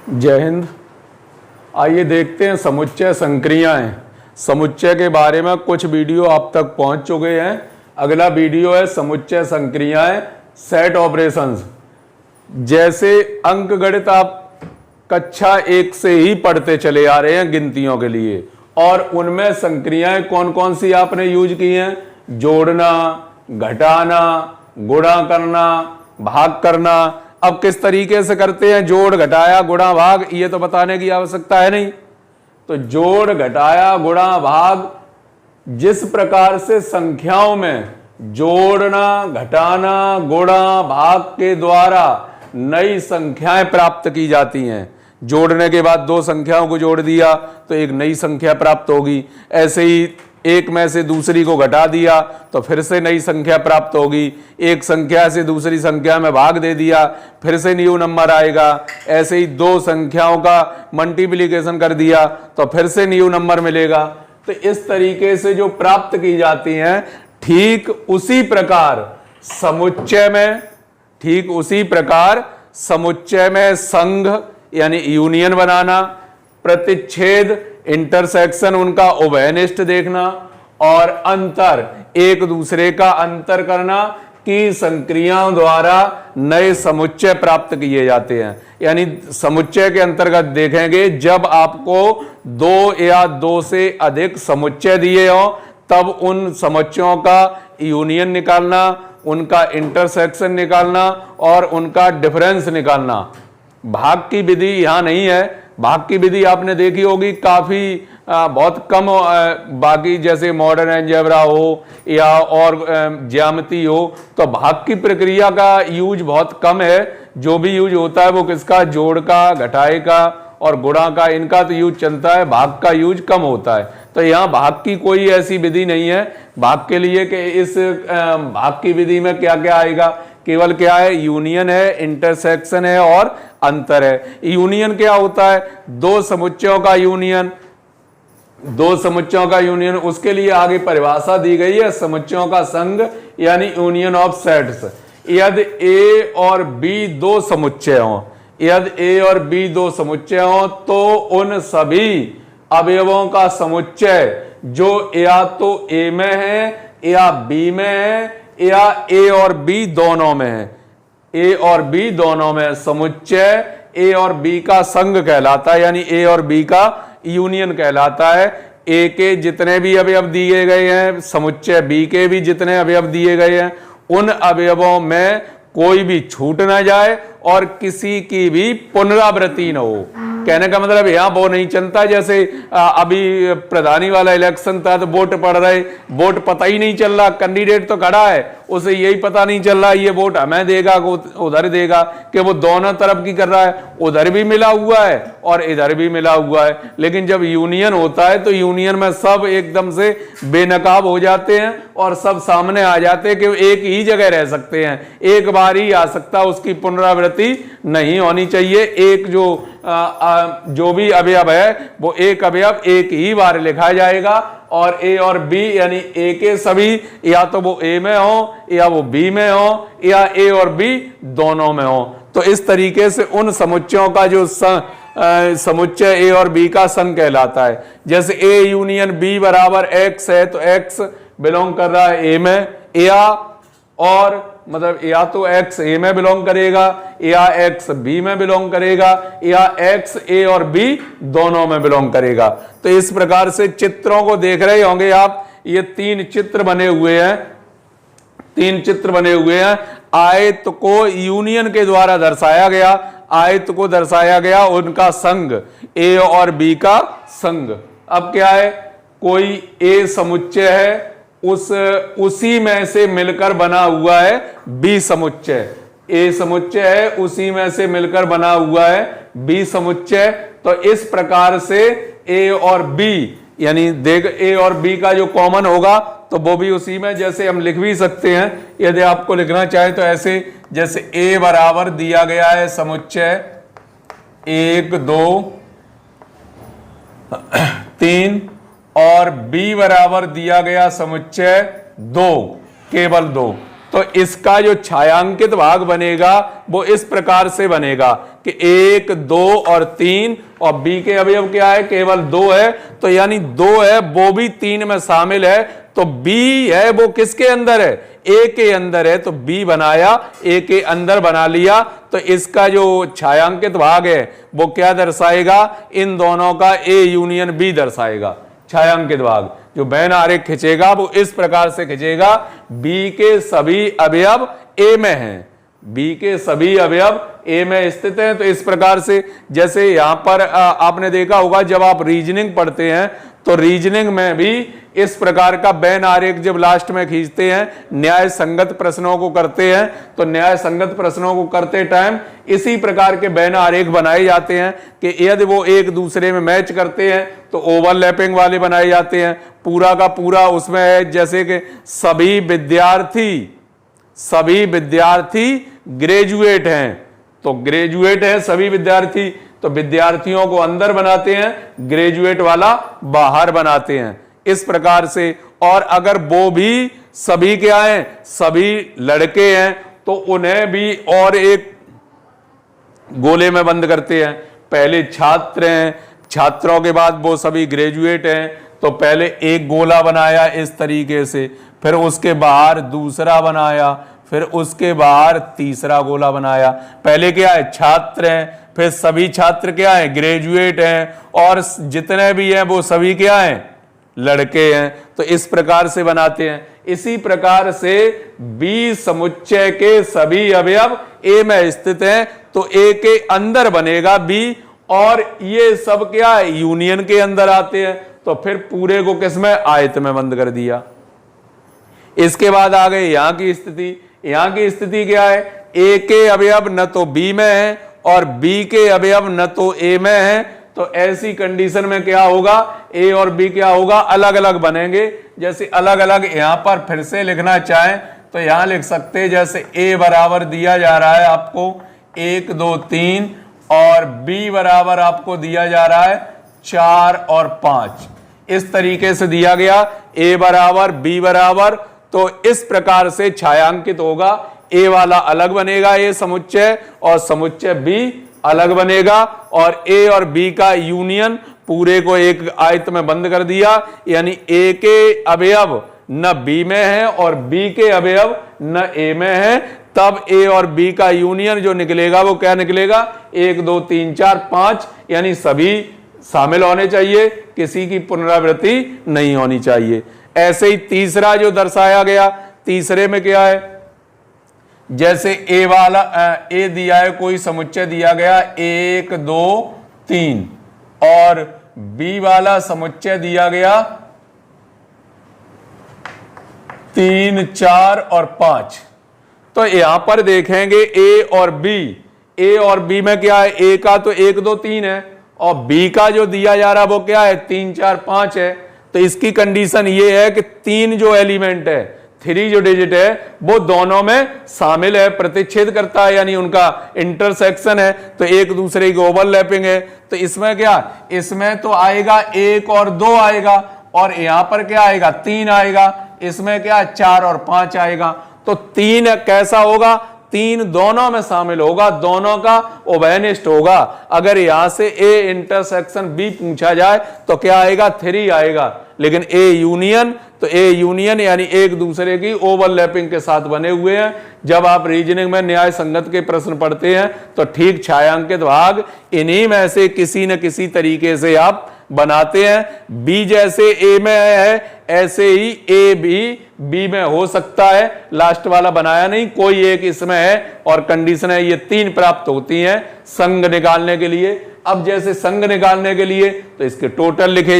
जय हिंद। आइए देखते हैं समुच्चय संक्रियाएं। समुच्चय के बारे में कुछ वीडियो आप तक पहुंच चुके हैं। अगला वीडियो है समुच्चय संक्रियाएं, सेट ऑपरेशंस। जैसे अंकगणित आप कक्षा 1 से ही पढ़ते चले आ रहे हैं गिनतियों के लिए, और उनमें संक्रियाएं कौन कौन सी आपने यूज की हैं? जोड़ना, घटाना, गुणा करना, भाग करना। अब किस तरीके से करते हैं जोड़, घटाया, गुणा, भाग, ये तो बताने की आवश्यकता है नहीं। तो जोड़, घटाया, गुणा, भाग, जिस प्रकार से संख्याओं में जोड़ना, घटाना, गुणा, भाग के द्वारा नई संख्याएं प्राप्त की जाती हैं। जोड़ने के बाद दो संख्याओं को जोड़ दिया तो एक नई संख्या प्राप्त होगी। ऐसे ही एक में से दूसरी को घटा दिया तो फिर से नई संख्या प्राप्त होगी। एक संख्या से दूसरी संख्या में भाग दे दिया फिर से न्यू नंबर आएगा। ऐसे ही दो संख्याओं का मल्टीप्लिकेशन कर दिया तो फिर से न्यू नंबर मिलेगा। तो इस तरीके से जो प्राप्त की जाती हैं, ठीक उसी प्रकार समुच्चय में संघ यानी यूनियन बनाना, प्रतिच्छेद, इंटरसेक्शन, उनका उभयनिष्ठ देखना, और अंतर, एक दूसरे का अंतर करना की संक्रियाओं द्वारा नए समुच्चय प्राप्त किए जाते हैं। यानी समुच्चय के अंतर्गत देखेंगे जब आपको दो या दो से अधिक समुच्चय दिए हो तब उन समुच्चयों का यूनियन निकालना, उनका इंटरसेक्शन निकालना और उनका डिफरेंस निकालना। भाग की विधि यहां नहीं है। भाग की विधि आपने देखी होगी, काफी बहुत कम, बाकी जैसे मॉडर्न अलजेब्रा हो या और ज्यामिति हो तो भाग की प्रक्रिया का यूज बहुत कम है। जो भी यूज होता है वो किसका, जोड़ का, घटाए का और गुणा का, इनका तो यूज चलता है, भाग का यूज कम होता है। तो यहाँ भाग की कोई ऐसी विधि नहीं है भाग के लिए कि इस भाग की विधि में क्या क्या आएगा। केवल क्या है, यूनियन है, इंटरसेक्शन है और अंतर है। यूनियन क्या होता है, दो समुच्चयों का यूनियन, उसके लिए आगे परिभाषा दी गई है, समुच्चयों का संघ यानी यूनियन ऑफ सेट्स। यदि ए और बी दो समुच्चय हों, तो उन सभी अवयवों का समुच्चय जो या तो ए में है या बी में है या ए और बी दोनों में है, समुच्चय ए और बी का संघ कहलाता है, यानी ए और बी का यूनियन कहलाता है। ए के जितने भी अवयव दिए गए हैं, समुच्चय बी के भी जितने अवयव दिए गए हैं, उन अवयवों में कोई भी छूट ना जाए और किसी की भी पुनरावृत्ति न हो। कहने का मतलब यहाँ वो नहीं चलता जैसे अभी प्रधानी वाला इलेक्शन था तो वोट पड़ रहे, वोट पता ही नहीं चल रहा, कैंडिडेट तो खड़ा है उसे यही पता नहीं चल रहा ये वोट हमें देगा उधर देगा, कि वो दोनों तरफ की कर रहा है, उधर भी मिला हुआ है और इधर भी मिला हुआ है। लेकिन जब यूनियन होता है तो यूनियन में सब एकदम से बेनकाब हो जाते हैं और सब सामने आ जाते हैं कि एक ही जगह रह सकते हैं, एक बार ही आ सकता, उसकी पुनरावृत्ति नहीं होनी चाहिए। एक जो भी अवयव है वो एक अवयव एक ही बार लिखा जाएगा और ए और बी यानी ए के सभी या तो वो ए में हो या वो बी में हो या ए और बी दोनों में हो। तो इस तरीके से उन समुच्चयों का जो समुच्चय ए और बी का संघ कहलाता है। जैसे ए यूनियन बी बराबर एक्स है तो एक्स बिलोंग कर रहा है ए में, और मतलब या तो एक्स ए में बिलोंग करेगा या एक्स बी में बिलोंग करेगा या एक्स ए और बी दोनों में बिलोंग करेगा। तो इस प्रकार से चित्रों को देख रहे होंगे आप, ये तीन चित्र बने हुए हैं। आयत को यूनियन के द्वारा दर्शाया गया, उनका संघ, ए और बी का संघ। अब क्या है, कोई ए समुच्चय है, उसी में से मिलकर बना हुआ है बी समुच्चय। ए समुच्चय है, उसी में से मिलकर बना हुआ है बी समुच्चय। तो इस प्रकार से ए और बी यानी देख ए और बी का जो कॉमन होगा तो वो भी उसी में, जैसे हम लिख भी सकते हैं यदि आपको लिखना चाहे तो ऐसे, जैसे ए बराबर दिया गया है समुच्चय 1 2 3 और b बराबर दिया गया समुच्चय 2, केवल 2। तो इसका जो छायांकित भाग बनेगा वो इस प्रकार से बनेगा कि 1, 2 और 3, और बी के अवयव क्या है, केवल 2 है, तो यानी 2 है वो भी 3 में शामिल है, तो बी है वो किसके अंदर है, ए के अंदर है, तो बी बनाया, ए के अंदर बना लिया। तो इसका जो छायांकित भाग है वो क्या दर्शाएगा, इन दोनों का ए यूनियन बी दर्शाएगा। छायांकित भाग जो वेन आरेख खींचेगा वो इस प्रकार से खींचेगा, बी के सभी अवयव ए में हैं, बी के सभी अवयव ए में स्थित हैं। तो इस प्रकार से जैसे यहां पर आपने देखा होगा जब आप रीजनिंग पढ़ते हैं तो रीजनिंग में भी इस प्रकार का वेन आरेख जब लास्ट में खींचते हैं, न्याय संगत प्रश्नों को करते हैं, तो न्याय संगत प्रश्नों को करते टाइम इसी प्रकार के वेन आरेख बनाए जाते हैं कि यदि वो एक दूसरे में मैच करते हैं तो ओवरलैपिंग वाले बनाए जाते हैं। पूरा का पूरा उसमें है जैसे कि सभी विद्यार्थी ग्रेजुएट हैं, तो ग्रेजुएट है सभी विद्यार्थी, तो विद्यार्थियों को अंदर बनाते हैं, ग्रेजुएट वाला बाहर बनाते हैं, इस प्रकार से। और अगर वो भी सभी क्या हैं, सभी लड़के हैं, तो उन्हें भी और एक गोले में बंद करते हैं। पहले छात्र हैं, छात्रों के बाद वो सभी ग्रेजुएट हैं, तो पहले एक गोला बनाया इस तरीके से, फिर उसके बाहर दूसरा बनाया, फिर उसके बाहर तीसरा गोला बनाया। पहले क्या है, छात्र हैं, फिर सभी छात्र क्या हैं, ग्रेजुएट हैं, और जितने भी हैं वो सभी क्या हैं, लड़के हैं, तो इस प्रकार से बनाते हैं। इसी प्रकार से बी समुच्चय के सभी अवयव ए में स्थित हैं, तो ए के अंदर बनेगा बी, और ये सब क्या है, यूनियन के अंदर आते हैं, तो फिर पूरे को किसमें, आयत में बंद कर दिया। इसके बाद आ गए यहां की स्थिति। यहां की स्थिति क्या है, ए के अवयव न तो बी में है और बी के अवयव न तो ए में है, तो ऐसी कंडीशन में क्या होगा, ए और बी क्या होगा, अलग अलग बनेंगे। जैसे अलग अलग यहां पर फिर से लिखना चाहें तो यहां लिख सकते हैं, जैसे ए बराबर दिया जा रहा है आपको 1, 2, 3, और बी बराबर आपको दिया जा रहा है 4 और 5, इस तरीके से दिया गया, ए बराबर बी बराबर। तो इस प्रकार से छायांकित होगा, ए वाला अलग बनेगा ए समुच्चय, और समुच्चय बी अलग बनेगा, और ए और बी का यूनियन पूरे को एक आयत में बंद कर दिया, यानी ए के अवयव न बी में है और बी के अवयव न ए में है, तब ए और बी का यूनियन जो निकलेगा वो क्या निकलेगा, 1, 2, 3, 4, 5, यानी सभी शामिल होने चाहिए, किसी की पुनरावृत्ति नहीं होनी चाहिए। ऐसे ही तीसरा जो दर्शाया गया, तीसरे में क्या है, जैसे ए वाला ए दिया है, कोई समुच्चय दिया गया 1, 2, 3, और बी वाला समुच्चय दिया गया 3, 4 और 5। तो यहां पर देखेंगे ए और बी में क्या है, ए का तो 1, 2, 3 है, और बी का जो दिया जा रहा है वो क्या है, 3, 4, 5 है। तो इसकी कंडीशन ये है कि 3 जो एलिमेंट है, 3 जो डिजिट है, वो दोनों में शामिल है, प्रतिच्छेद करता है, यानी उनका इंटरसेक्शन है, तो एक दूसरे की ओवरलैपिंग है। तो इसमें क्या, इसमें तो आएगा 1 और 2 आएगा, और यहां पर क्या आएगा, 3 आएगा, इसमें क्या 4 और 5 आएगा। तो 3 कैसा होगा, 3 दोनों में शामिल होगा, दोनों का उभयनिष्ठ होगा। अगर यहां से ए इंटरसेक्शन बी पूछा जाए तो क्या आएगा, 3 आएगा, लेकिन ए यूनियन, तो ए यूनियन यानी एक दूसरे की ओवरलैपिंग के साथ बने हुए हैं। जब आप रीजनिंग में न्याय संगत के प्रश्न पढ़ते हैं तो ठीक छायांकित भाग इन्हीं में से किसी न किसी तरीके से आप बनाते हैं। बी जैसे ए में है ऐसे ही ए भी बी में हो सकता है, लास्ट वाला बनाया नहीं, कोई एक इसमें है, और कंडीशन है ये 3 प्राप्त होती हैं संग निकालने के लिए। अब जैसे संग निकालने के लिए तो इसके टोटल लिखे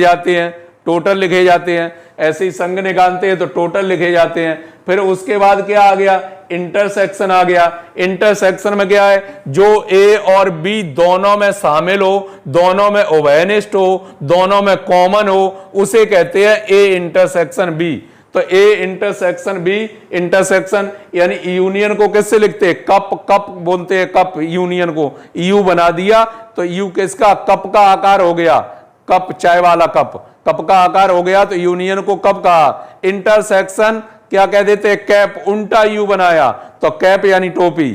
जाते हैं, ऐसे ही संग निकालते हैं तो टोटल लिखे जाते हैं। फिर उसके बाद क्या आ गया, इंटरसेक्शन आ गया। इंटरसेक्शन में क्या है, जो ए और बी दोनों में शामिल हो, दोनों में उभयनिष्ठ हो, दोनों में कॉमन हो, उसे कहते हैं ए इंटरसेक्शन बी। तो ए इंटरसेक्शन बी, इंटरसेक्शन यानी यूनियन को किससे लिखते हैं, कप बोलते हैं, कप यूनियन को यू बना दिया, तो यू किसका, कप का आकार हो गया, कप चाय वाला कप का आकार हो गया, तो यूनियन को कब कहा, इंटरसेक्शन क्या कह देते, कैप, उल्टा यू बनाया तो कैप यानी टोपी,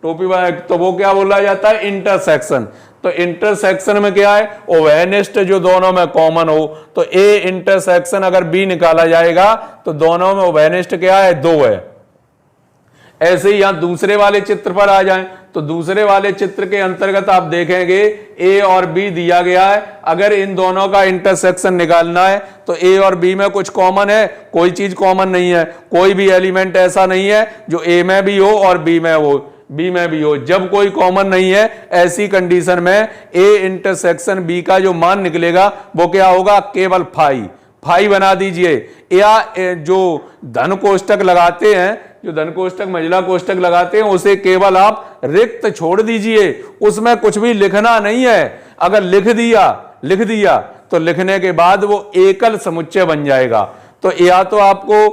टोपी बनाया तो वो क्या बोला जाता है, इंटरसेक्शन। तो इंटरसेक्शन में क्या है, ओवेनिस्ट जो दोनों में कॉमन हो, तो ए इंटरसेक्शन अगर बी निकाला जाएगा तो दोनों में ओवेनिस्ट क्या है, 2 है। ऐसे ही यहां दूसरे वाले चित्र पर आ जाएं, तो दूसरे वाले चित्र के अंतर्गत आप देखेंगे ए और बी दिया गया है। अगर इन दोनों का इंटरसेक्शन निकालना है तो ए और बी में कुछ कॉमन है, कोई चीज कॉमन नहीं है, कोई भी एलिमेंट ऐसा नहीं है जो ए में भी हो और बी में भी हो। जब कोई कॉमन नहीं है ऐसी कंडीशन में ए इंटरसेक्शन बी का जो मान निकलेगा वो क्या होगा, केवल फाई बना दीजिए। या जो धन कोष्टक लगाते हैं, जो धन कोष्टक महिला कोष्टक लगाते हैं, उसे केवल आप रिक्त छोड़ दीजिए, उसमें कुछ भी लिखना नहीं है। अगर लिख दिया तो लिखने के बाद वो एकल समुच्चय बन जाएगा। तो या तो आपको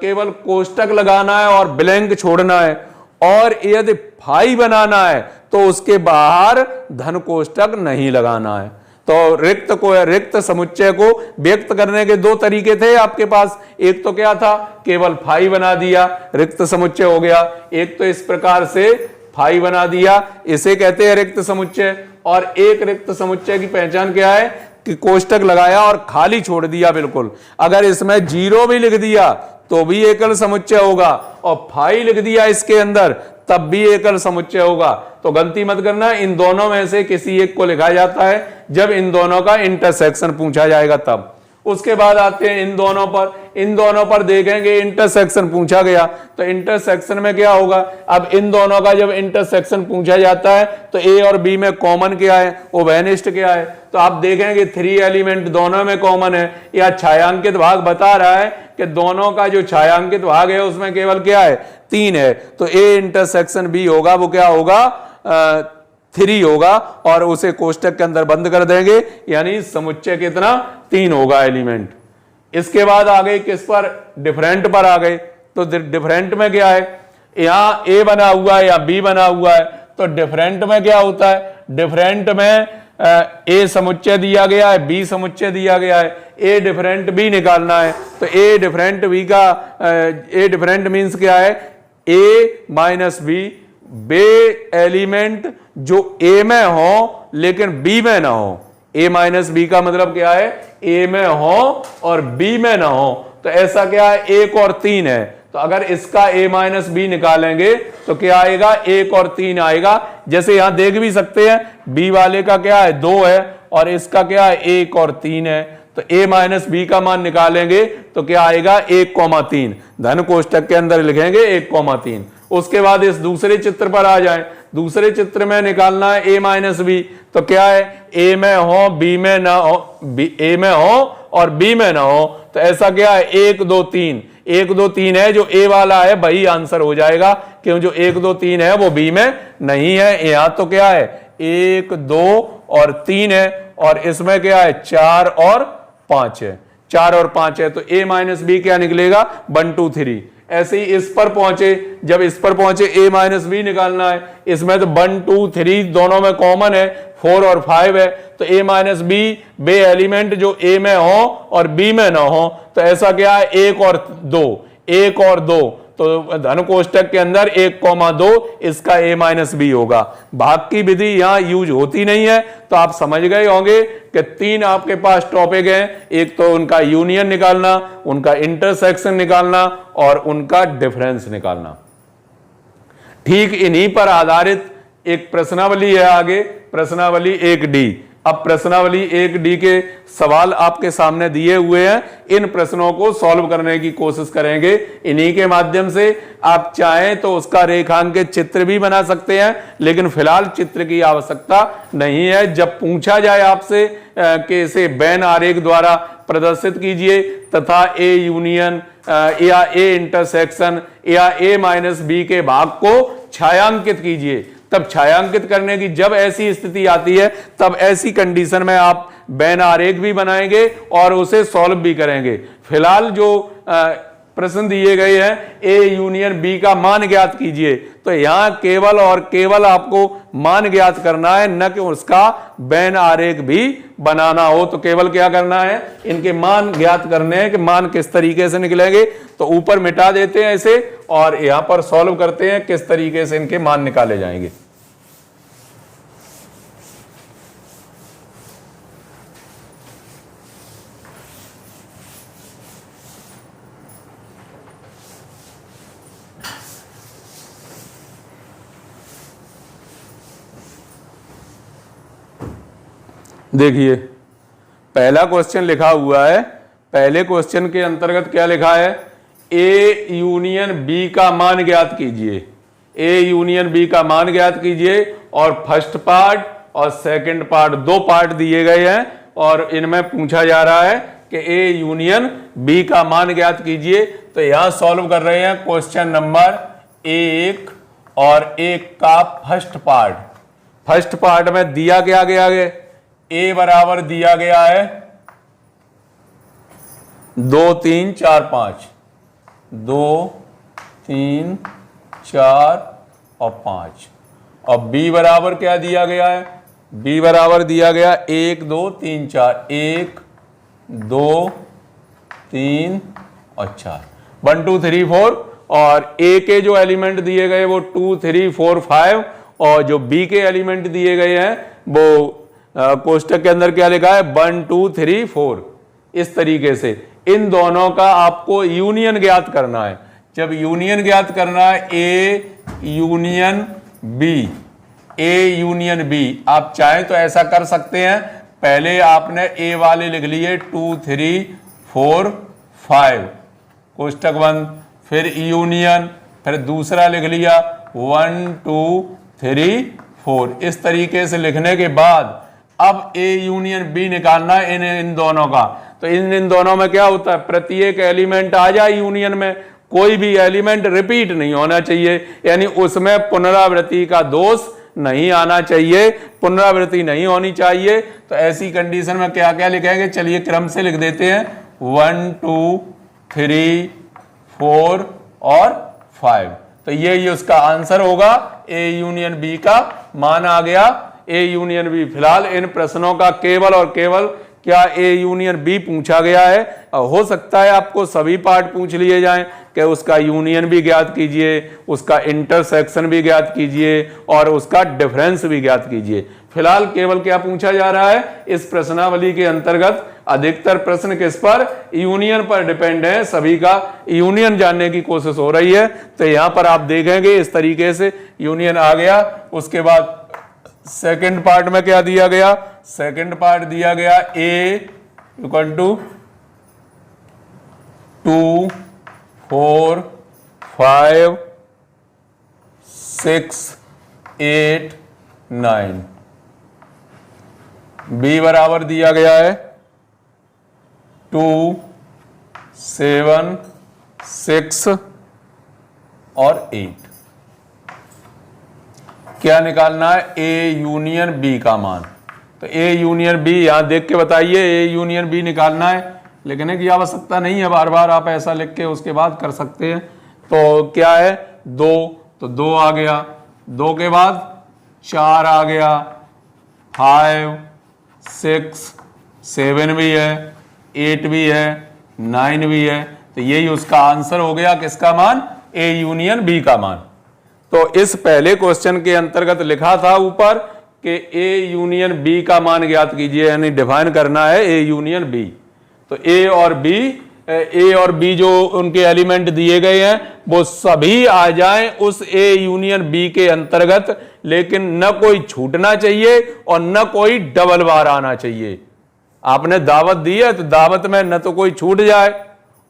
केवल कोष्टक लगाना है और ब्लैंक छोड़ना है, और यदि फाई बनाना है तो उसके बाहर धन कोष्टक नहीं लगाना है। तो रिक्त समुच्चय को व्यक्त करने के 2 तरीके थे आपके पास। एक तो क्या था, केवल फाई बना दिया, रिक्त समुच्चय हो गया। एक तो इस प्रकार से फाई बना दिया, इसे कहते हैं रिक्त समुच्चय। और एक रिक्त समुच्चय की पहचान क्या है कि कोष्टक लगाया और खाली छोड़ दिया बिल्कुल। अगर इसमें 0 भी लिख दिया तो भी एकल समुच्चय होगा, और फाई लिख दिया इसके अंदर तब भी एकल समुच्चय होगा। तो गलती मत करना, इन दोनों में से किसी एक को लिखा जाता है जब इन दोनों का इंटरसेक्शन पूछा जाएगा तब। उसके बाद आते हैं इन दोनों पर देखेंगे इंटरसेक्शन पूछा गया तो इंटरसेक्शन में क्या होगा। अब इन दोनों का जब इंटरसेक्शन पूछा जाता है तो ए और बी में कॉमन क्या है, ओवेनिस्ट क्या है। तो आप देखेंगे 3 एलिमेंट दोनों में कॉमन है, या छायांकित भाग बता रहा है कि दोनों का जो छायांकित भाग है उसमें केवल क्या है, 3 है। तो ए इंटरसेक्शन बी होगा, वो क्या होगा, 3 होगा, और उसे कोष्टक के अंदर बंद कर देंगे, यानी समुच्चय कितना, 3 होगा एलिमेंट। इसके बाद आ गए किस पर, डिफरेंट पर आ गए। तो डिफरेंट में क्या है, यहां ए बना हुआ है या बी बना हुआ है, तो डिफरेंट में क्या होता है, डिफरेंट में ए समुच्चय दिया गया है, बी समुच्चय दिया गया है, ए डिफरेंट बी निकालना है। तो ए डिफरेंट बी का ए डिफरेंट मीन्स क्या है, ए माइनस बी, बे एलिमेंट जो ए में हो लेकिन बी में ना हो। ए माइनस बी का मतलब क्या है, ए में हो और बी में ना हो। तो ऐसा क्या है, 1 और 3 है। तो अगर इसका a माइनस बी निकालेंगे तो क्या आएगा, 1 और 3 आएगा। जैसे यहां देख भी सकते हैं b वाले का क्या है, 2 है, और इसका क्या है, 1 और 3 है। तो a माइनस बी का मान निकालेंगे तो क्या आएगा, 1,3। धन कोष्टक के अंदर लिखेंगे 1,3। उसके बाद इस दूसरे चित्र पर आ जाएं। दूसरे चित्र में निकालना है a माइनस बी, तो क्या है, a में हो b में ना हो, a में हो और b में ना हो। तो ऐसा क्या है, 1 2 3, 1 2 3 है, जो a वाला है वही आंसर हो जाएगा, क्यों जो 1 2 3 है वो b में नहीं है। यहां तो क्या है, 1 2 और 3 है, और इसमें क्या है, 4 और 5 है, 4 और 5 है। तो a माइनस बी क्या निकलेगा, 1 2 3। ऐसे ही इस पर पहुंचे, जब इस पर पहुंचे a माइनस बी निकालना है, इसमें तो 1 2 3 दोनों में कॉमन है, 4 और 5 है। तो a माइनस बी, बे एलिमेंट जो a में हो और b में ना हो। तो ऐसा क्या है, 1 और 2, 1 और 2, तो धन कोष्टक के अंदर 1,2 इसका a माइनस बी होगा। भाग की विधि यहां यूज होती नहीं है। तो आप समझ गए होंगे कि 3 आपके पास टॉपिक हैं, एक तो उनका यूनियन निकालना, उनका इंटरसेक्शन निकालना और उनका डिफरेंस निकालना। ठीक इन्हीं पर आधारित एक प्रश्नावली है आगे, प्रश्नावली 1D। अब प्रश्नावली 1D के सवाल आपके सामने दिए हुए हैं, इन प्रश्नों को सॉल्व करने की कोशिश करेंगे। इन्हीं के माध्यम से आप चाहें तो उसका रेखांकित चित्र भी बना सकते हैं, लेकिन फिलहाल चित्र की आवश्यकता नहीं है। जब पूछा जाए आपसे कि इसे वेन आरेख द्वारा प्रदर्शित कीजिए तथा ए यूनियन या ए इंटरसेक्शन या ए माइनस बी के भाग को छायांकित कीजिए, तब छायांकित करने की जब ऐसी स्थिति आती है तब ऐसी कंडीशन में आप वेन आरेख भी बनाएंगे और उसे सॉल्व भी करेंगे। फिलहाल जो प्रश्न दिए गए हैं ए यूनियन बी का मान ज्ञात कीजिए, तो यहां केवल और केवल आपको मान ज्ञात करना है, न कि उसका वेन आरेख भी बनाना हो। तो केवल क्या करना है, इनके मान ज्ञात करने हैं कि मान किस तरीके से निकलेंगे। तो ऊपर मिटा देते हैं ऐसे और यहां पर सॉल्व करते हैं किस तरीके से इनके मान निकाले जाएंगे। देखिए पहला क्वेश्चन लिखा हुआ है, पहले क्वेश्चन के अंतर्गत क्या लिखा है, ए यूनियन बी का मान ज्ञात कीजिए। ए यूनियन बी का मान ज्ञात कीजिए और फर्स्ट पार्ट और सेकंड पार्ट, दो पार्ट दिए गए हैं और इनमें पूछा जा रहा है कि ए यूनियन बी का मान ज्ञात कीजिए। तो यहां सॉल्व कर रहे हैं क्वेश्चन नंबर 1 और 1 का फर्स्ट पार्ट। फर्स्ट पार्ट में दिया क्या गया है, ए बराबर दिया गया है 2 3 4 5, 2 3 4 और 5, और बी बराबर क्या दिया गया है, बी बराबर दिया गया 1 2 3 4, 1 2 3 और 4, 1 2 3 4, और ए के जो एलिमेंट दिए गए वो 2 3 4 5, और जो बी के एलिमेंट दिए गए हैं वो कोष्टक के अंदर क्या लिखा है 1 2 3 4। इस तरीके से इन दोनों का आपको यूनियन ज्ञात करना है। जब यूनियन ज्ञात करना है, A union B, A union B, आप चाहें तो ऐसा कर सकते हैं, पहले आपने ए वाले लिख लिए 2 3 4 5 कोष्टक बंद, फिर यूनियन, फिर दूसरा लिख लिया 1 2 3 4। इस तरीके से लिखने के बाद अब ए यूनियन बी निकालना है इन दोनों का। तो इन दोनों में क्या होता है, प्रत्येक एलिमेंट आ जाए यूनियन में, कोई भी एलिमेंट रिपीट नहीं होना चाहिए, यानी उसमें पुनरावृत्ति का दोष नहीं आना चाहिए, पुनरावृत्ति नहीं होनी चाहिए। तो ऐसी कंडीशन में क्या क्या लिखेंगे, चलिए क्रम से लिख देते हैं 1 2 3 4 और 5। तो ये उसका आंसर होगा, ए यूनियन बी का मान आ गया ए यूनियन बी। फिलहाल इन प्रश्नों का केवल और केवल क्या ए यूनियन बी पूछा गया है, हो सकता है आपको सभी पार्ट पूछ लिए जाएं कि उसका यूनियन भी ज्ञात कीजिए, उसका इंटरसेक्शन भी ज्ञात कीजिए और उसका डिफरेंस भी ज्ञात कीजिए। फिलहाल केवल क्या पूछा जा रहा है, इस प्रश्नावली के अंतर्गत अधिकतर प्रश्न किस पर, यूनियन पर डिपेंड है, सभी का यूनियन जानने की कोशिश हो रही है। तो यहां पर आप देखेंगे इस तरीके से यूनियन आ गया। उसके बाद सेकंड पार्ट में क्या दिया गया, सेकंड पार्ट दिया गया ए इक्वल टू 2 4 5 6 8 9, बी बराबर दिया गया है 2 7 6 और 8। क्या निकालना है, ए यूनियन बी का मान। तो ए यूनियन बी यहां देख के बताइए, ए यूनियन बी निकालना है, लिखने की आवश्यकता नहीं है, बार बार आप ऐसा लिख के उसके बाद कर सकते हैं। तो क्या है 2, तो 2 आ गया, 2 के बाद 4 आ गया, 5 6 7 भी है, 8 भी है, 9 भी है। तो यही उसका आंसर हो गया, किसका मान, ए यूनियन बी का मान। तो इस पहले क्वेश्चन के अंतर्गत लिखा था ऊपर कि ए यूनियन बी का मान ज्ञात कीजिए, यानी डिफाइन करना है ए यूनियन बी। तो ए और बी जो उनके एलिमेंट दिए गए हैं वो सभी आ जाएं उस ए यूनियन बी के अंतर्गत, लेकिन न कोई छूटना चाहिए और न कोई डबल बार आना चाहिए। आपने दावत दी है तो दावत में न तो कोई छूट जाए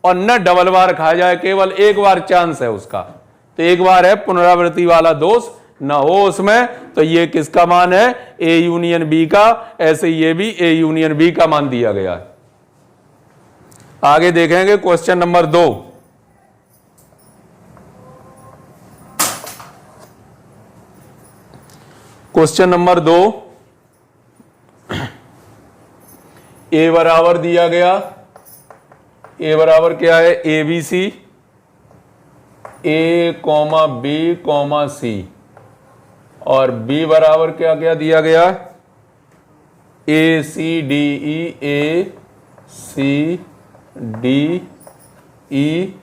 और न डबल बार खा जाए, केवल एक बार चांस है उसका। तो एक बार है, पुनरावृत्ति वाला दोष ना हो उसमें। तो ये किसका मान है, ए यूनियन बी का। ऐसे ये भी ए यूनियन बी का मान दिया गया है। आगे देखेंगे question number 2। Question number 2, A बराबर दिया गया, ए बराबर क्या है, A B C, A comma B comma C, और बी बराबर क्या क्या दिया गया, ए सी डी ई, ए सी डी ई,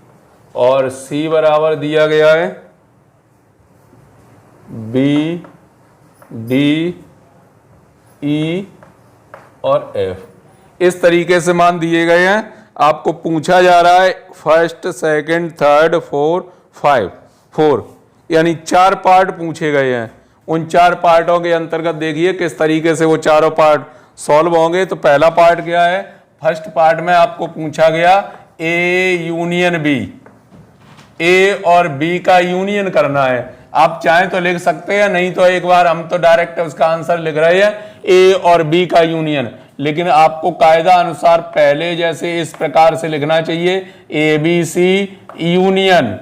और सी बराबर दिया गया है बी डी ई और एफ। इस तरीके से मान दिए गए हैं। आपको पूछा जा रहा है first second third four five, 4 यानी 4 पार्ट पूछे गए हैं। उन 4 पार्टों के अंतर्गत देखिए किस तरीके से वो चारों पार्ट सॉल्व होंगे। तो पहला पार्ट क्या है, फर्स्ट पार्ट में आपको पूछा गया ए यूनियन बी, ए और बी का यूनियन करना है। आप चाहें तो लिख सकते हैं, नहीं तो एक बार हम तो डायरेक्ट उसका आंसर लिख रहे हैं ए और बी का यूनियन, लेकिन आपको कायदा अनुसार पहले जैसे इस प्रकार से लिखना चाहिए, A B C union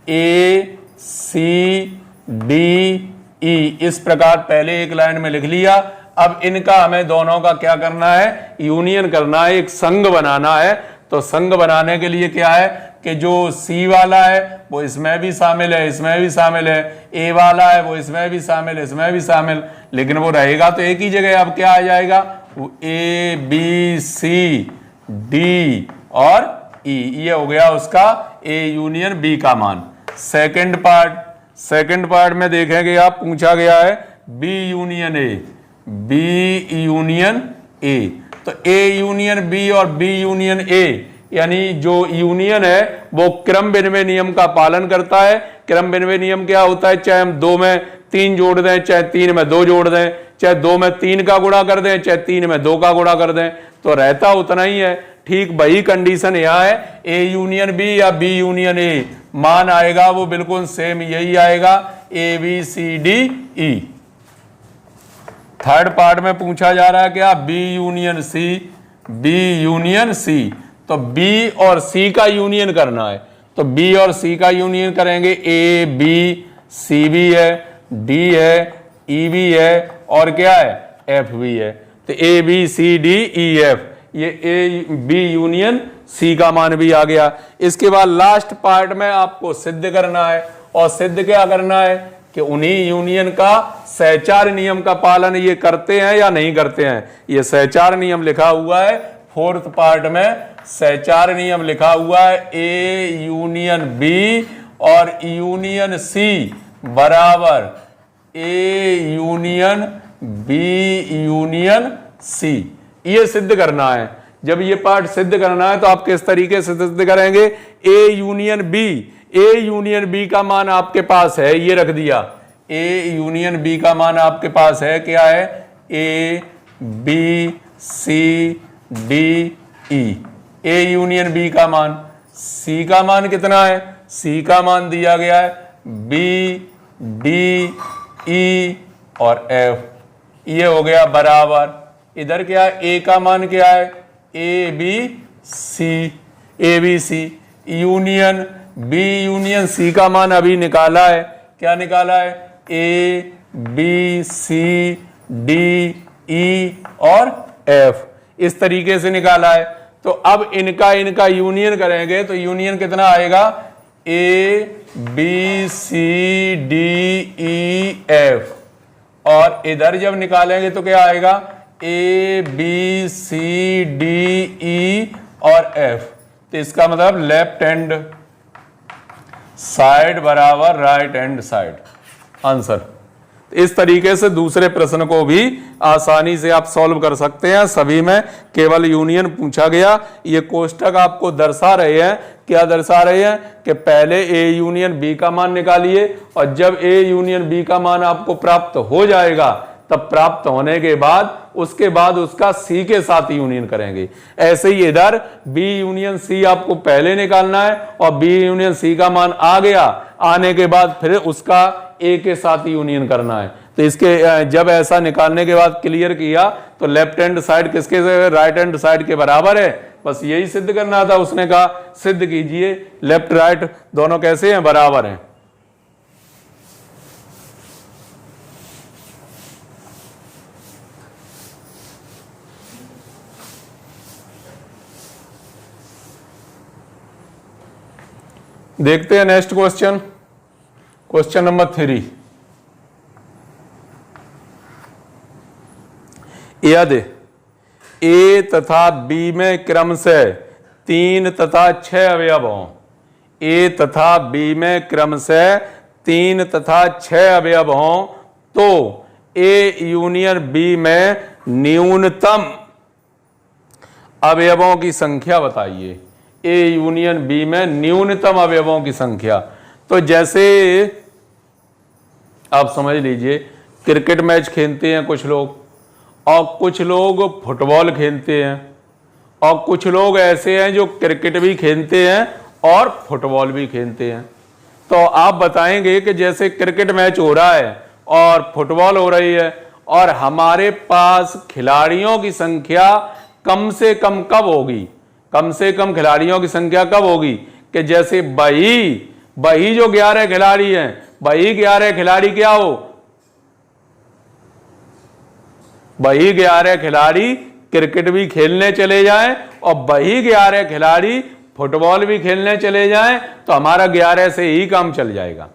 A C D E, इस प्रकार पहले एक लाइन में लिख लिया। अब इनका हमें दोनों का क्या करना है, यूनियन करना है, एक संघ बनाना है। तो संघ बनाने के लिए क्या है कि जो सी वाला है वो इसमें भी शामिल है, इसमें भी शामिल है, ए वाला है वो इसमें भी शामिल है, इसमें भी शामिल, लेकिन वो रहेगा तो एक ही जगह। अब क्या आ जाएगा, वो ए बी सी डी और ई, ये हो गया उसका ए यूनियन बी का मान। सेकंड पार्ट में देखेंगे आप, पूछा गया है B union A, B union A. तो ए यूनियन बी और बी यूनियन ए, यानी जो यूनियन है वो क्रम विनिमय नियम का पालन करता है। क्रम विनिमय नियम क्या होता है, चाहे हम 2 में 3 जोड़ दें, चाहे 3 में 2 जोड़ दें, चाहे 2 में 3 का गुणा कर दें, चाहे 3 में 2 का गुणा कर दें, तो रहता उतना ही है। ठीक वही कंडीशन यहाँ है, ए यूनियन बी या बी यूनियन ए, मान आएगा वो बिल्कुल सेम यही आएगा, A B C D E. Third part में पूछा जा रहा है क्या, B union C, B union C. तो बी और सी का यूनियन करना है, तो बी और सी का यूनियन करेंगे, ए बी सी भी है, डी है, ई भी है, और क्या है, एफ भी है। तो A B C D E F, ये ए बी यूनियन सी का मान भी आ गया। इसके बाद लास्ट पार्ट में आपको सिद्ध करना है, और सिद्ध क्या करना है कि उन्हीं यूनियन का सहचार नियम का पालन ये करते हैं या नहीं करते हैं। ये सहचार नियम लिखा हुआ है, फोर्थ पार्ट में सहचार नियम लिखा हुआ है, ए यूनियन बी और यूनियन सी बराबर A union B union C. ये सिद्ध करना है। जब ये पार्ट सिद्ध करना है तो आप किस तरीके से सिद्ध करेंगे, A union B, A union B का मान आपके पास है, ये रख दिया, ए यूनियन बी का मान आपके पास है, क्या है, A B C D E, A union B का मान। सी का मान कितना है, सी का मान दिया गया है बी डी ई और एफ, ये हो गया बराबर। इधर क्या है, ए का मान क्या है, A B C, A B C union B union C का मान अभी निकाला है, क्या निकाला है, ए बी सी डी ई और एफ, इस तरीके से निकाला है। तो अब इनका यूनियन करेंगे तो यूनियन कितना आएगा, A B C D E F, और इधर जब निकालेंगे तो क्या आएगा, ए बी सी डी ई और एफ। तो इसका मतलब लेफ्ट हैंड साइड बराबर राइट हैंड साइड, आंसर। इस तरीके से दूसरे प्रश्न को भी आसानी से आप सॉल्व कर सकते हैं। सभी में केवल यूनियन पूछा गया। ये कोष्टक आपको दर्शा रहे हैं, क्या दर्शा रहे हैं कि पहले ए यूनियन बी का मान निकालिए, और जब ए यूनियन बी का मान आपको प्राप्त हो जाएगा तब प्राप्त होने के बाद उसके बाद उसका सी के साथ यूनियन करेंगे। ऐसे ही इधर बी यूनियन सी आपको पहले निकालना है, और बी यूनियन सी का मान आ गया, आने के बाद फिर उसका ए के साथ यूनियन करना है। तो इसके जब ऐसा निकालने के बाद क्लियर किया तो लेफ्ट हैंड साइड किसके से राइट हैंड साइड के बराबर है, बस यही सिद्ध करना था। उसने कहा सिद्ध कीजिए, लेफ्ट राइट दोनों कैसे हैं, बराबर हैं। देखते हैं नेक्स्ट क्वेश्चन, क्वेश्चन नंबर 3। यदि ए तथा बी में क्रम से 3 तथा 6 अवयव हों, ए तथा बी में क्रम से 3 तथा 6 अवयव हों, तो ए यूनियन बी में न्यूनतम अवयवों की संख्या बताइए। ए यूनियन बी में न्यूनतम अवयवों की संख्या। तो जैसे आप समझ लीजिए, क्रिकेट मैच खेलते हैं कुछ लोग, और कुछ लोग फुटबॉल खेलते हैं, और कुछ लोग ऐसे हैं जो क्रिकेट भी खेलते हैं और फुटबॉल भी खेलते हैं। तो आप बताएंगे कि जैसे क्रिकेट मैच हो रहा है और फुटबॉल हो रही है, और हमारे पास खिलाड़ियों की संख्या कम से कम कब होगी, कम से कम खिलाड़ियों की संख्या कब होगी कि जैसे बही जो 11 खिलाड़ी हैं, बही 11 खिलाड़ी क्या हो, वही 11 खिलाड़ी क्रिकेट भी खेलने चले जाएं और वही 11 खिलाड़ी फुटबॉल भी खेलने चले जाएं, तो हमारा 11 से ही काम चल जाएगा।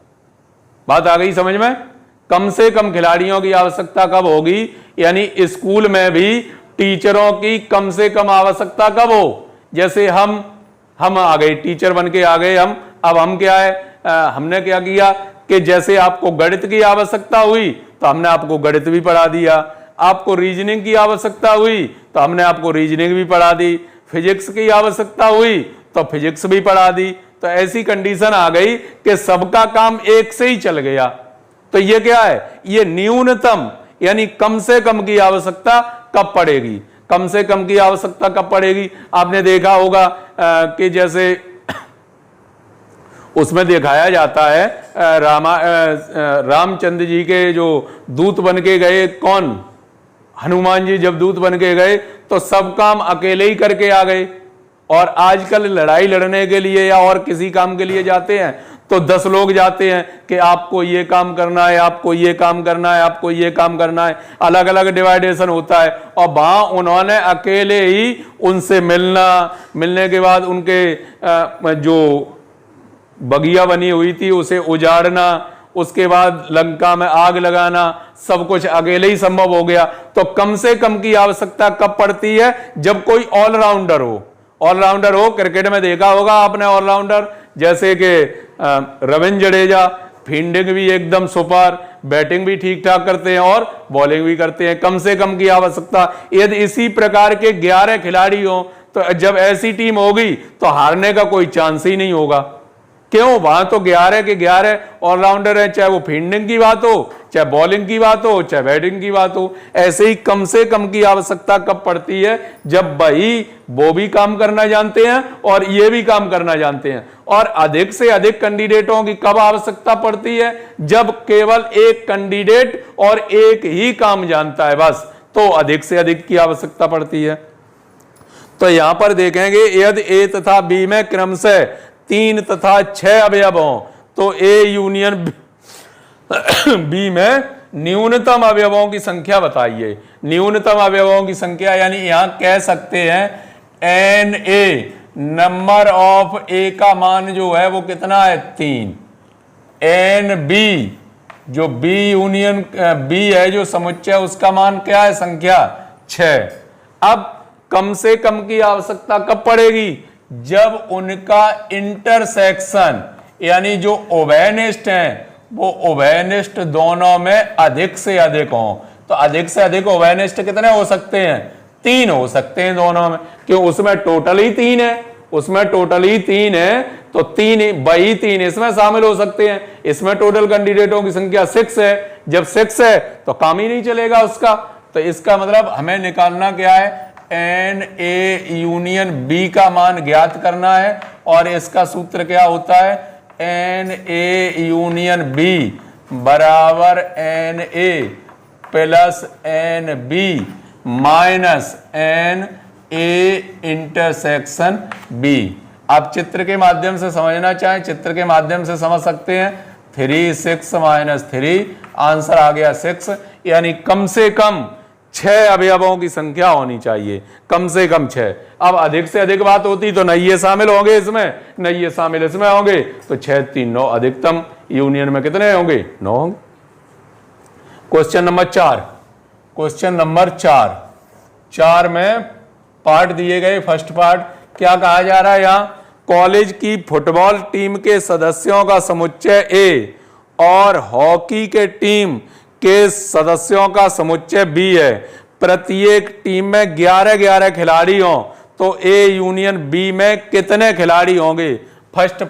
बात आ गई समझ में? कम से कम खिलाड़ियों की आवश्यकता कब होगी, यानी स्कूल में भी टीचरों की कम से कम आवश्यकता कब हो। जैसे हम आ गए, टीचर बन के आ गए हम, अब हम क्या है, हमने क्या किया कि जैसे आपको गणित की आवश्यकता हुई तो हमने आपको गणित भी पढ़ा दिया, आपको रीजनिंग की आवश्यकता हुई तो हमने आपको रीजनिंग भी पढ़ा दी, फिजिक्स की आवश्यकता हुई तो फिजिक्स भी पढ़ा दी। तो ऐसी कंडीशन आ गई कि सबका काम एक से ही चल गया। तो ये क्या है, ये न्यूनतम यानी कम से कम की आवश्यकता कब पड़ेगी, कम से कम की आवश्यकता कब पड़ेगी। आपने देखा होगा कि जैसे उसमें दिखाया जाता है रामचंद्र जी के जो दूत बन के गए, कौन, हनुमान जी जब दूत बन के गए तो सब काम अकेले ही करके आ गए। और आजकल लड़ाई लड़ने के लिए या और किसी काम के लिए जाते हैं तो 10 लोग जाते हैं कि आपको ये काम करना है, आपको ये काम करना है, आपको ये काम करना है, अलग अलग डिवाइडेशन होता है। और वहां उन्होंने अकेले ही उनसे मिलने के बाद उनके जो बगिया बनी हुई थी उसे उजाड़ना, उसके बाद लंका में आग लगाना, सब कुछ अकेले ही संभव हो गया। तो कम से कम की आवश्यकता कब पड़ती है, जब कोई ऑलराउंडर हो। ऑलराउंडर हो, क्रिकेट में देखा होगा आपने ऑलराउंडर, जैसे कि रविंद्र जडेजा फील्डिंग भी एकदम सुपर, बैटिंग भी ठीक ठाक करते हैं और बॉलिंग भी करते हैं। कम से कम की आवश्यकता, यदि इसी प्रकार के 11 खिलाड़ी हो तो जब ऐसी टीम होगी तो हारने का कोई चांस ही नहीं होगा। क्यों, वहां तो 11 के 11 ऑलराउंडर हैं, चाहे वो फील्डिंग की बात हो, चाहे बॉलिंग की बात हो, चाहे बैटिंग की बात हो। ऐसे ही कम से कम की आवश्यकता कब पड़ती है, जब वो भी काम करना जानते हैं और ये भी काम करना जानते हैं। और अधिक से अधिक कैंडिडेटों की कब आवश्यकता पड़ती है, जब केवल एक कैंडिडेट और एक ही काम जानता है बस, तो अधिक से अधिक की आवश्यकता पड़ती है। तो यहां पर देखेंगे, यदि ए तथा बी में क्रम से 3 तथा 6 अवयव हों तो ए यूनियन बी में न्यूनतम अवयवों की संख्या बताइए। न्यूनतम अवयवों की संख्या यानी यहां कह सकते हैं एन ए, नंबर ऑफ ए का मान जो है वो कितना है, 3। एन बी, जो बी यूनियन बी है जो समुच्चय, उसका मान क्या है, संख्या 6। अब कम से कम की आवश्यकता कब पड़ेगी, जब उनका इंटरसेक्शन यानी जो उभयनिष्ठ हैं वो उभयनिष्ठ दोनों में अधिक से अधिक हों। तो अधिक से अधिक उभयनिष्ठ कितने हो सकते हैं, 3 हो सकते हैं दोनों में, क्यों, उसमें टोटल ही 3 है, उसमें टोटल ही 3 है, तो 3 इसमें शामिल हो सकते हैं। इसमें टोटल कैंडिडेटों की संख्या 6 है, जब 6 है तो काम ही नहीं चलेगा उसका। तो इसका मतलब हमें निकालना क्या है, एन ए यूनियन बी का मान ज्ञात करना है। और इसका सूत्र क्या होता है, एन ए यूनियन बी बराबर n A plus n B minus n A intersection B. आप चित्र के माध्यम से समझना चाहें, चित्र के माध्यम से समझ सकते हैं। 3 6 -3 आंसर आ गया 6, यानी कम से कम 6 अवयवों की संख्या होनी चाहिए, कम से कम 6। अब अधिक से अधिक बात होती तो नहीं ये शामिल होंगे इसमें, नहीं ये शामिल इसमें होंगे, तो 6 3 9 अधिकतम यूनियन में कितने होंगे? 9 होंगे। क्वेश्चन नंबर 4, क्वेश्चन नंबर 4 में पार्ट दिए गए। फर्स्ट पार्ट क्या कहा जा रहा है यहां? कॉलेज की फुटबॉल टीम के सदस्यों का समुच्चय ए और हॉकी के टीम के सदस्यों का समुच्चय बी है। प्रत्येक टीम में 11-11 खिलाड़ी हों तो ए यूनियन बी में कितने खिलाड़ी होंगे? फर्स्ट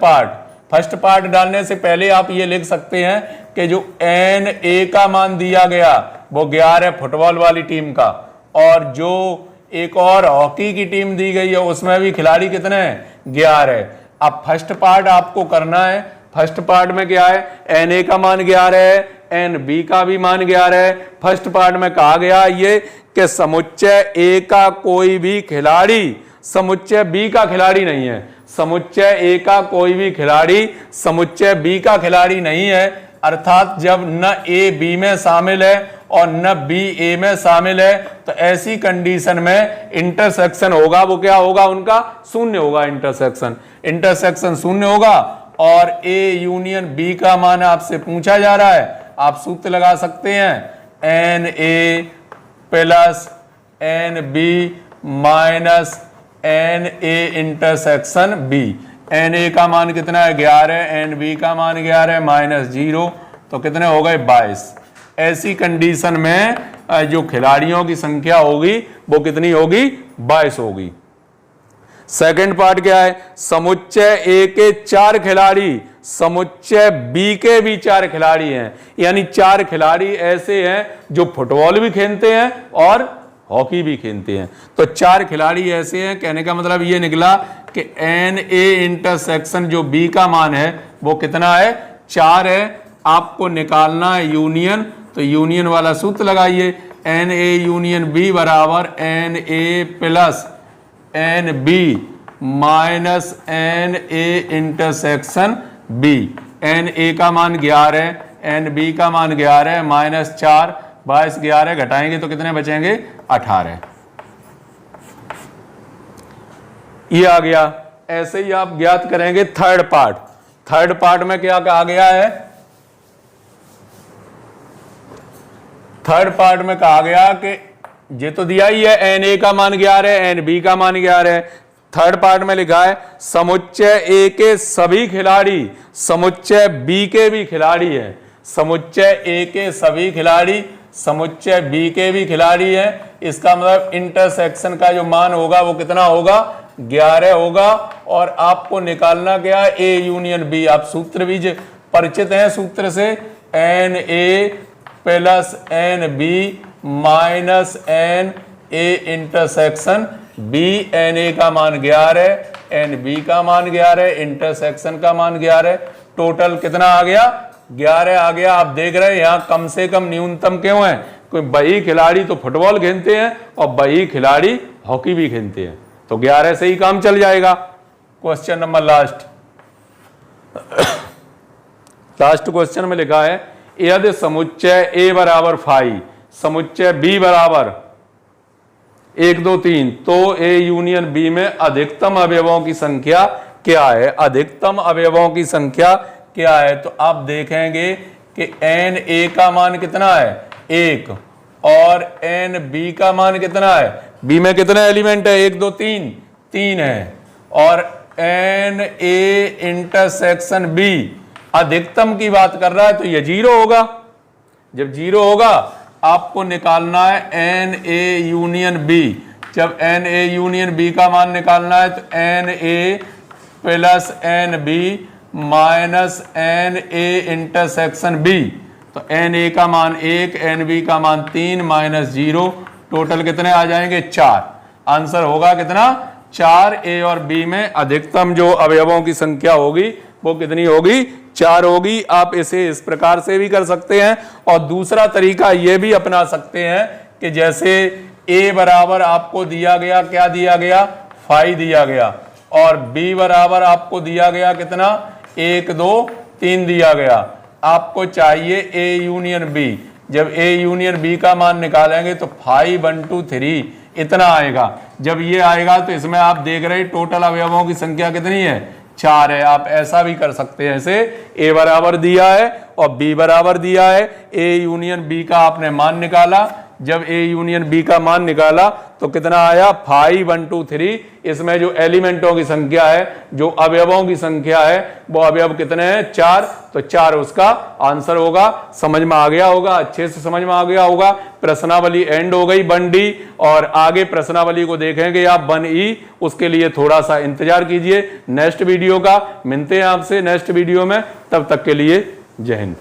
पार्ट डालने से पहले आप ये लिख सकते हैं कि जो एन ए का मान दिया गया वो 11 फुटबॉल वाली टीम का, और जो एक और हॉकी की टीम दी गई है उसमें भी खिलाड़ी कितने हैं? 11। अब फर्स्ट पार्ट आपको करना है। फर्स्ट पार्ट में क्या है? एन ए का मान 11 है, एन बी का भी मान 11 है। फर्स्ट पार्ट में कहा गया ये कि समुच्चय ए का कोई भी खिलाड़ी समुच्चय बी का खिलाड़ी नहीं है। समुच्चय ए का कोई भी खिलाड़ी समुच्चय बी का खिलाड़ी नहीं है, अर्थात जब न ए बी में शामिल है और न बी ए में शामिल है तो ऐसी कंडीशन में इंटरसेक्शन होगा वो क्या होगा? उनका शून्य होगा। इंटरसेक्शन शून्य होगा। और ए यूनियन बी का मान आपसे पूछा जा रहा है, आप सूत्र लगा सकते हैं n A plus n B minus n A intersection B. N A का मान कितना है? 11, एन बी का मान 11 माइनस 0 तो कितने हो गए? 22। ऐसी कंडीशन में जो खिलाड़ियों की संख्या होगी वो कितनी होगी? 22 होगी। सेकंड पार्ट क्या है? समुच्चय ए के 4 खिलाड़ी समुच्चय बी के भी 4 खिलाड़ी हैं, यानी 4 खिलाड़ी ऐसे हैं जो फुटबॉल भी खेलते हैं और हॉकी भी खेलते हैं। तो 4 खिलाड़ी ऐसे हैं, कहने का मतलब ये निकला कि एन ए इंटरसेक्शन जो बी का मान है वो कितना है? 4 है। आपको निकालना है यूनियन, तो यूनियन वाला सूत्र लगाइए, एन ए यूनियन बी बराबर n A plus n B minus n A intersection B. N A का मान 11 है, एन बी का मान 11 है, माइनस 4, 22 11 घटाएंगे तो कितने बचेंगे? 18। ये आ गया। ऐसे ही आप ज्ञात करेंगे थर्ड पार्ट में क्या कहा गया है? थर्ड पार्ट में कहा गया कि ये तो दिया ही है एन ए का मान 11 है, एन बी का मान 11 है। थर्ड पार्ट में लिखा है समुच्चय ए के सभी खिलाड़ी समुच्चय बी के भी खिलाड़ी हैं। समुच्चय ए के सभी खिलाड़ी समुच्चय बी के भी खिलाड़ी हैं। इसका मतलब इंटरसेक्शन का जो मान होगा वो कितना होगा? 11 होगा। और आपको निकालना क्या? A union B. आप सूत्र भी परिचित हैं सूत्र से, n A plus n B minus n A intersection B. N A का मान 11, एन बी का मान 11, इंटरसेक्शन का मान 11, टोटल कितना आ गया? 11 आ गया। आप देख रहे हैं यहां कम से कम न्यूनतम क्यों है? कोई बही खिलाड़ी तो फुटबॉल खेलते हैं और बही खिलाड़ी हॉकी भी खेलते हैं, तो 11 से ही काम चल जाएगा। क्वेश्चन नंबर लास्ट क्वेश्चन में लिखा है यदि समुच्चय ए बराबर 5 समुच्चय बी बराबर 1 2 3 तो ए यूनियन बी में अधिकतम अवयवों की संख्या क्या है? अधिकतम अवयवों की संख्या क्या है? तो आप देखेंगे कि एन ए का मान कितना है? 1, और एन बी का मान कितना है? बी में कितने एलिमेंट है? 1 2 3 है। और एन ए इंटरसेक्शन बी अधिकतम की बात कर रहा है तो ये 0 होगा। जब 0 होगा आपको निकालना है एन ए यूनियन बी। जब एन ए यूनियन बी का मान निकालना है तो n A plus n B minus n A intersection B. तो एन ए का मान 1, एन बी का मान 3 माइनस 0, टोटल कितने आ जाएंगे? 4। आंसर होगा कितना? 4। ए और बी में अधिकतम जो अवयवों की संख्या होगी वो कितनी होगी? 4 होगी। आप इसे इस प्रकार से भी कर सकते हैं और दूसरा तरीका ये भी अपना सकते हैं कि जैसे ए बराबर आपको दिया गया, क्या दिया गया? 5 दिया गया, और बी बराबर आपको दिया गया कितना? 1 2 3 दिया गया। आपको चाहिए ए यूनियन बी। जब ए यूनियन बी का मान निकालेंगे तो 5 1 2 3 इतना आएगा। जब ये आएगा तो इसमें आप देख रहे हैं टोटल अवयवों की संख्या कितनी है, 4 है। आप ऐसा भी कर सकते हैं, ऐसे ए बराबर दिया है और बी बराबर दिया है, ए यूनियन बी का आपने मान निकाला। जब ए यूनियन बी का मान निकाला तो कितना आया, 5 1 2 3। इसमें जो एलिमेंटों की संख्या है, जो अवयवों की संख्या है, वो अवयव कितने हैं, 4। तो 4 उसका आंसर होगा। समझ में आ गया होगा, अच्छे से समझ में आ गया होगा। प्रश्नावली एंड हो गई 1D, और आगे प्रश्नावली को देखेंगे आप 1E। उसके लिए थोड़ा सा इंतजार कीजिए नेक्स्ट वीडियो का। मिलते हैं आपसे नेक्स्ट वीडियो में, तब तक के लिए जय हिंद।